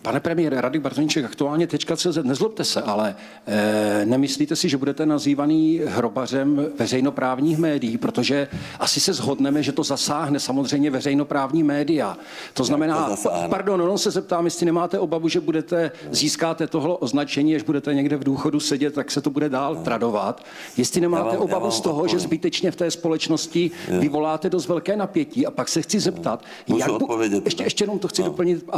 Pane premiére, Radek Bartoníček, aktuálně Tečka.cz, nezlobte se, ale nemyslíte si, že budete nazývaný hrobařem veřejnoprávních médií, protože asi se shodneme, že to zasáhne samozřejmě veřejnoprávní média. To znamená, pardon, se zeptám, jestli nemáte obavu, že získáte tohle označení, až budete někde v důchodu sedět, tak se to bude dál tradovat. Jestli nemáte obavu z toho, že zbytečně v té společnosti vyvoláte dost velké napětí, a pak se chci zeptat, ještě jenom to chci doplnit,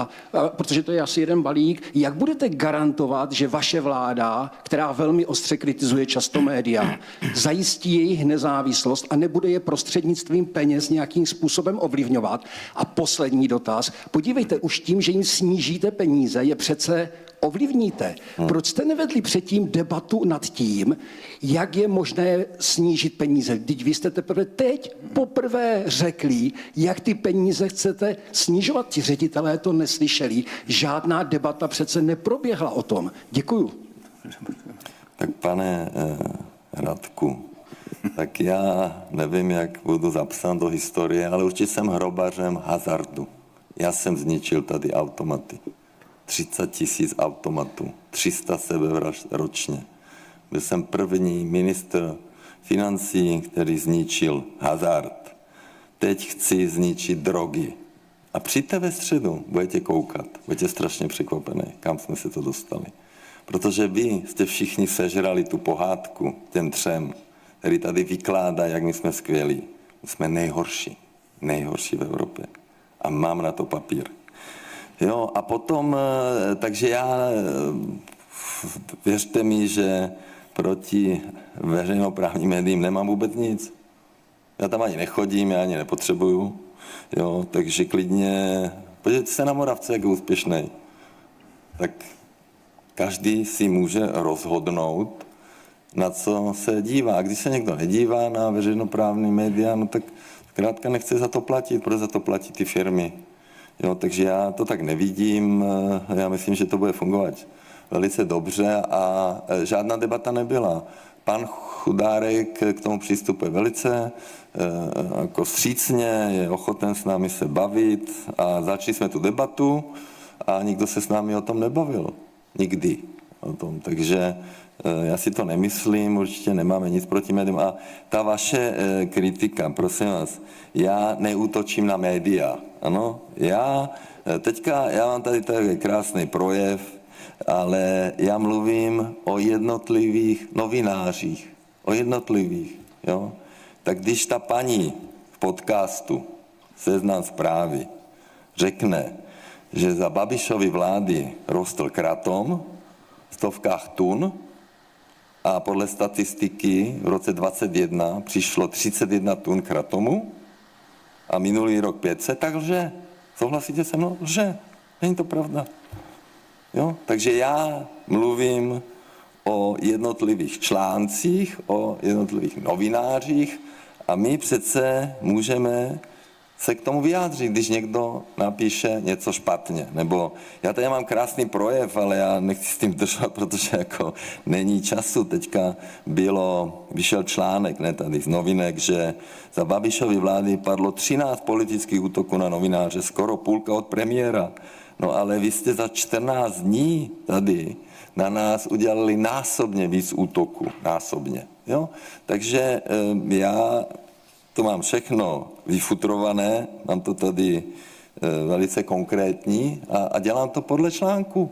protože to je asi jeden balík, jak budete garantovat, že vaše vláda, která velmi ostře kritizuje často média, zajistí jejich nezávislost a nebude je prostřednictvím peněz nějakým způsobem ovlivňovat? A poslední dotaz, podívejte, už tím, že jim snížíte peníze, je přece ovlivníte. Proč jste nevedli předtím debatu nad tím, jak je možné snížit peníze? Vždyť vy jste teprve teď poprvé řekli, jak ty peníze chcete snižovat. Ti ředitelé to neslyšeli. Žádná debata přece neproběhla o tom. Děkuju. Tak pane Radku, tak já nevím, jak budu zapsán do historie, ale určitě jsem hrobařem hazardu. Já jsem zničil tady automaty. 30 000 automatů, 300 sebevražd ročně. Byl jsem první ministr financí, který zničil hazard. Teď chci zničit drogy. A přijďte ve středu, budete koukat, budete strašně překvapený, kam jsme se to dostali. Protože vy jste všichni sežrali tu pohádku těm třem, který tady vykládá, jak my jsme skvělí. My jsme nejhorší v Evropě. A mám na to papír. Jo, a potom, takže věřte mi, že proti veřejnoprávním médiím nemám vůbec nic. Já tam ani nechodím, já ani nepotřebuju. Jo, takže klidně, podívejte se na Moravce, jak je úspěšnej. Tak každý si může rozhodnout, na co se dívá. A když se někdo nedívá na veřejnoprávní média, no tak zkrátka nechce za to platit, protože za to platí ty firmy. Jo, takže já to tak nevidím, já myslím, že to bude fungovat velice dobře a žádná debata nebyla. Pan Chudárek k tomu přistupuje velice jako vstřícně, je ochoten s námi se bavit a začali jsme tu debatu a nikdo se s námi o tom nebavil. Nikdy o tom, takže já si to nemyslím, určitě nemáme nic proti médiím. A ta vaše kritika, prosím vás, já neútočím na média, ano? Já mám tady takový krásný projev, ale já mluvím o jednotlivých novinářích, jo? Tak když ta paní v podcastu Seznam Zprávy řekne, že za Babišovy vlády rostl kratom v stovkách tun, a podle statistiky v roce 2021 přišlo 31 tun kratomu a minulý rok 500, tak lže. Souhlasíte se mnou? Lže. Není to pravda. Jo? Takže já mluvím o jednotlivých článcích, o jednotlivých novinářích a my přece můžeme se k tomu vyjádřit, když někdo napíše něco špatně. Nebo já tady mám krásný projev, ale já nechci s tím držet, protože jako není času. Teďka vyšel článek, ne tady z novinek, že za Babišovy vlády padlo 13 politických útoků na novináře, skoro půlka od premiéra. No ale vy jste za 14 dní tady na nás udělali násobně víc útoků. Násobně. Jo? Takže já to mám všechno vyfutrované, mám to tady velice konkrétní a dělám to podle článku.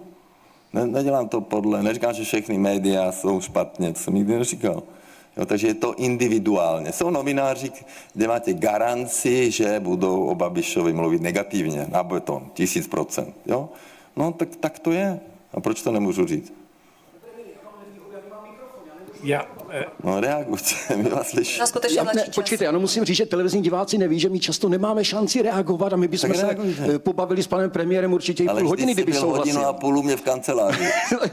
Nedělám to neříkám, že všechny média jsou špatně, to jsem nikdy neříkal. Jo, takže je to individuálně. Jsou novináři, kde máte garanci, že budou o Babišovi mluvit negativně, na beton, 1000%. Jo? No tak to je. A proč to nemůžu říct? No reagujte, my vás slyšíme. Počkejte, já musím říct, že televizní diváci neví, že my často nemáme šanci reagovat a my bychom se pobavili s panem premiérem určitě i půl hodiny, kdyby souhlasil. Ale hodinu a půl mě v kanceláři.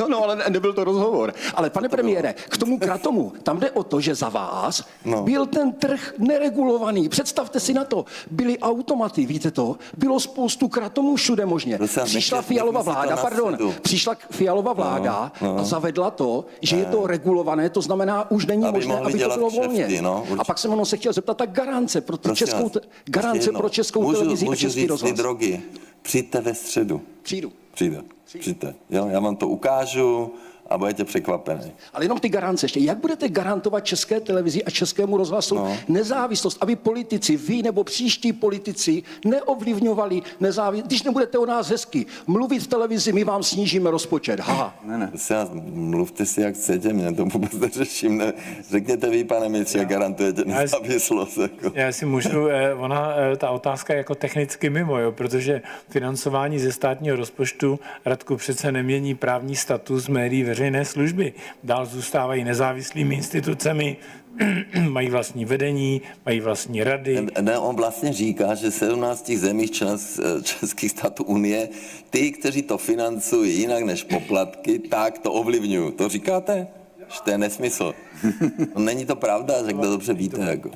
No, ale nebyl to rozhovor. Ale pane premiére, k tomu kratomu, tam jde o to, že za vás byl ten trh neregulovaný. Představte si na to, byly automaty, víte to? Bylo spoustu kratomů všude možně. Přišla Fialova vláda a zavedla to, že je to regulované to znamená, už není Aby možné, mohli aby to dělat bylo kšefty, volně. no, určitě. A pak jsem se chtěl zeptat, ta garance pro Prosím vás, ještě jednou. Českou televizi a Můžu Český říct rozhlas. ty drogy. Přijďte ve středu. Přijďte. Jo, já vám to ukážu a budete překvapení. Ale jenom ty garance ještě. Jak budete garantovat České televizi a Českému rozhlasu nezávislost, aby politici, vy nebo příští politici neovlivňovali nezávislost? Když nebudete o nás hezky mluvit v televizi, my vám snížíme rozpočet. Haha. Ne. Mluvte si, jak chcete, mě to vůbec neřeším. Ne. Řekněte vy, pane ministře, jak garantujete nezávislost. Jako. Já si můžu, ta otázka je jako technicky mimo, jo, protože financování ze státního rozpočtu, Radku, přece nemění právní status médií veřejné služby. Dál zůstávají nezávislými institucemi, mají vlastní vedení, mají vlastní rady. Ne, on vlastně říká, že 17 zemích českých států Unie, ty, kteří to financují jinak než poplatky, tak to ovlivňují. To říkáte? Že to je nesmysl. Není to pravda, že to dobře víte. Jako.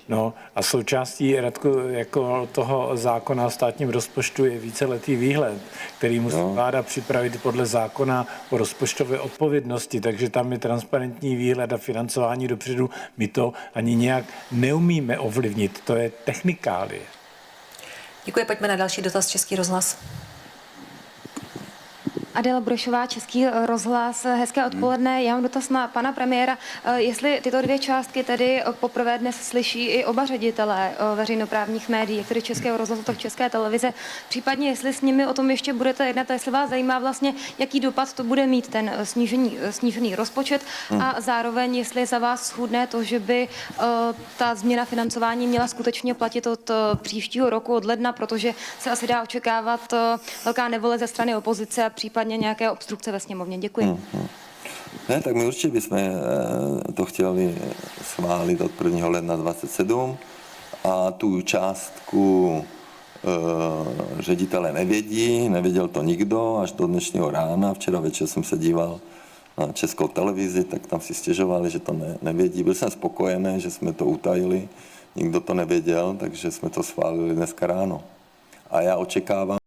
No a součástí, Radku, jako toho zákona o státním rozpočtu je víceletý výhled, který musí vláda připravit podle zákona o rozpočtové odpovědnosti, takže tam je transparentní výhled a financování dopředu. My to ani nějak neumíme ovlivnit, to je technikálie. Děkuji, pojďme na další dotaz, Český rozhlas. Adela Brošová, Český rozhlas, hezké odpoledne. Já mám dotaz na pana premiéra. Jestli tyto dvě částky tedy poprvé dnes slyší i oba ředitelé veřejnoprávních médií, jak tedy Českého rozhlasu, tak České televize, případně jestli s nimi o tom ještě budete jednat, jestli vás zajímá vlastně, jaký dopad to bude mít ten snížený rozpočet a zároveň, jestli je za vás schůdné to, že by ta změna financování měla skutečně platit od příštího roku, od ledna, protože se asi dá očekávat velká nevole ze strany opozice a případně nějaké obstrukce ve sněmovně. Děkuji. Ne, tak my určitě bychom to chtěli schválit od 1. ledna 27 a tu částku ředitele nevěděl to nikdo až do dnešního rána. Včera večer jsem se díval na Českou televizi, tak tam si stěžovali, že to nevědí. Byl jsem spokojený, že jsme to utajili, nikdo to nevěděl, takže jsme to schválili dneska ráno. A já očekávám,